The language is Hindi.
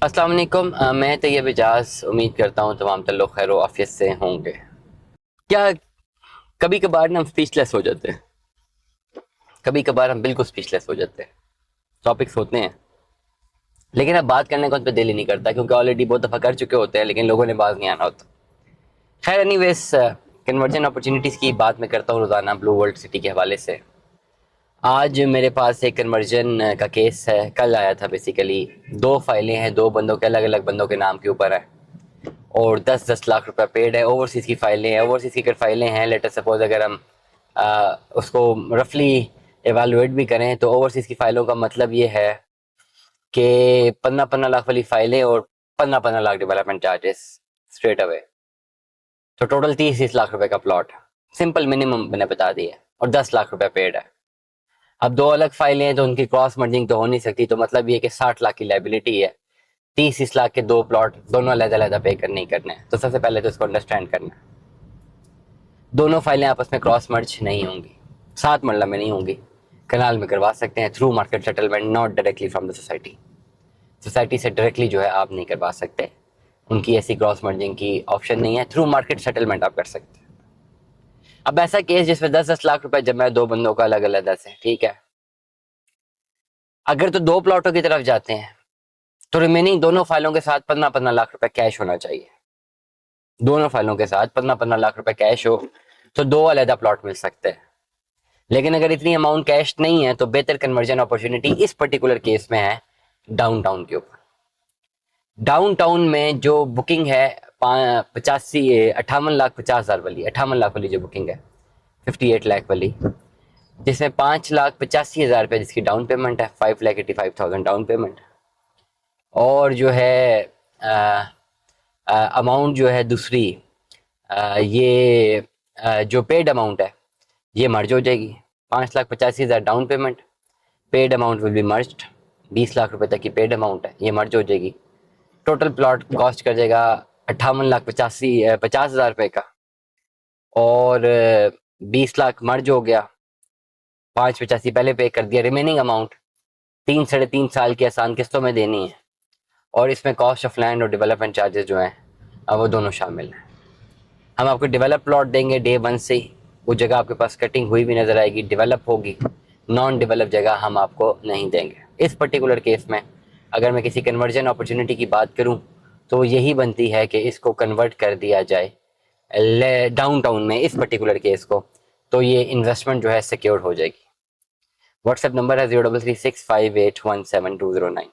अस्सलाम वालेकुम। मैं तैयब इजाज़ उम्मीद करता हूँ तमाम लोग खैर आफियत से होंगे। क्या कभी कभार ना हम स्पीचलेस हो जाते हैं, कभी कभार हम बिल्कुल स्पीचलेस हो जाते हैं। टॉपिक्स होते हैं लेकिन अब बात करने का उन पर दिल ही नहीं करता क्योंकि ऑलरेडी बहुत दफ़ा कर चुके होते हैं, लेकिन लोगों ने बात नहीं आना होता। खैर एनीवेज, कन्वर्जन अपॉर्चुनिटीज़ की बात मैं करता हूँ रोज़ाना ब्लू वर्ल्ड सिटी के हवाले से। आज मेरे पास एक कन्वर्जन का केस है, कल आया था। बेसिकली दो फाइलें हैं, दो बंदों के, अलग अलग बंदों के नाम के ऊपर है और 10-10 लाख रुपया पेड है। ओवरसीज़ की फाइलें हैं, ओवरसीज़ की अगर फाइलें हैं, लेटर सपोज अगर हम उसको रफली एवेलुएट भी करें तो ओवरसीज़ की फाइलों का मतलब ये है कि 15-15 लाख वाली फाइलें और 15-15 lakh development charges straight away, तो टोटल 30-30 लाख रुपए का प्लॉट। सिंपल मिनिमम मैंने बता दिया और 10 लाख रुपया पेड है। अब दो अलग फाइलें हैं तो उनकी क्रॉस मर्जिंग तो हो नहीं सकती, तो मतलब ये कि 60 लाख की लाइबिलिटी है। 30-30 लाख के दो प्लॉट दोनों अलग-अलग पे करने ही करने हैं। तो सबसे पहले तो इसको अंडरस्टैंड करना है, दोनों फाइलें आपस में क्रॉस मर्ज नहीं होंगी, सात मरला में नहीं होंगी। कनाल में करवा सकते हैं through market settlement, not directly from the society. Society से डायरेक्टली जो है आप नहीं करवा सकते, उनकी ऐसी क्रॉस मर्जिंग की ऑप्शन नहीं है। थ्रू मार्केट सेटलमेंट आप कर सकते हैं। अब ऐसा केस जिसमें 10-10 लाख रुपए जमा है, दो बंदों का अलग अलग 10 है, ठीक है। अगर तो दो प्लॉटों की तरफ जाते हैं तो रिमेनिंग दोनों फाइलों के साथ 15-15 लाख रुपए कैश होना चाहिए। दोनों फाइलों के साथ 15-15 लाख रुपए कैश हो तो दो अलग प्लॉट मिल सकते हैं। लेकिन अगर इतनी अमाउंट कैश नहीं है तो बेहतर कन्वर्जन अपॉर्चुनिटी इस पर्टिकुलर केस में है डाउनटाउन के ऊपर। डाउनटाउन में जो बुकिंग है 58,50,000 वाली, 58 लाख वाली जो बुकिंग है, 58 लाख वाली, जिसमें 5,85,000 रुपये जिसकी डाउन पेमेंट है, 5,85,000 डाउन पेमेंट। और जो है अमाउंट जो है दूसरी, ये जो पेड अमाउंट है ये मर्ज हो जाएगी। 5,85,000 down payment, paid amount will be merged. 20 lakh रुपए तक की पेड अमाउंट है, ये मर्ज हो जाएगी। टोटल प्लॉट कॉस्ट कर जाएगा 58,50,000 रुपये का, और 20 लाख मर्ज हो गया, 5,85 पहले पे कर दिया। रिमेनिंग अमाउंट 3-3.5 साल की आसान किस्तों में देनी है, और इसमें कॉस्ट ऑफ लैंड और डेवलपमेंट चार्जेस जो हैं अब वो दोनों शामिल हैं। हम आपको डेवलप प्लॉट देंगे डे वन से ही, वो जगह आपके पास कटिंग हुई भी नज़र आएगी, डेवलप होगी। नॉन डेवलप जगह हम आपको नहीं देंगे। इस पर्टिकुलर केस में अगर मैं किसी कन्वर्जन अपॉर्चुनिटी की बात करूं तो यही बनती है कि इसको कन्वर्ट कर दिया जाए डाउनटाउन में, इस पर्टिकुलर केस को, तो ये इन्वेस्टमेंट जो है सिक्योर हो जाएगी। व्हाट्सएप नंबर है 0336581720 9।